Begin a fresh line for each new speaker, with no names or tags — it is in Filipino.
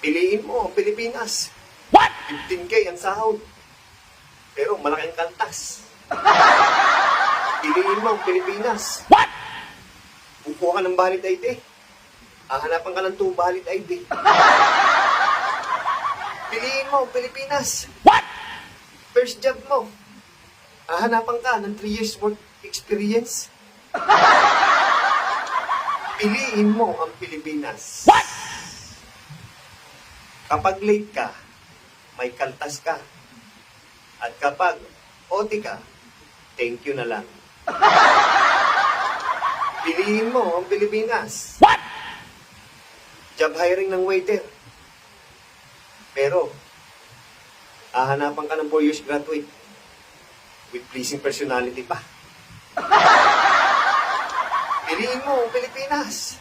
Piliin mo ang Pilipinas. 15K ang sahod. Pero malaking kantas. Piliin mo ang Pilipinas. Bukuha ka ng valid ID. Hahanapan ka ng 2 valid ID. Piliin mo ang Pilipinas. First job mo. Hahanapan ka ng 3 years work experience. Piliin mo ang Pilipinas. Kapag late ka, may kaltas ka. At kapag OT ka, thank you na lang. Piliin mo ang Pilipinas. Job hiring ng waiter. Pero, hahanapan ka ng 4 years graduate with pleasing personality pa. Piliin mo ang Pilipinas.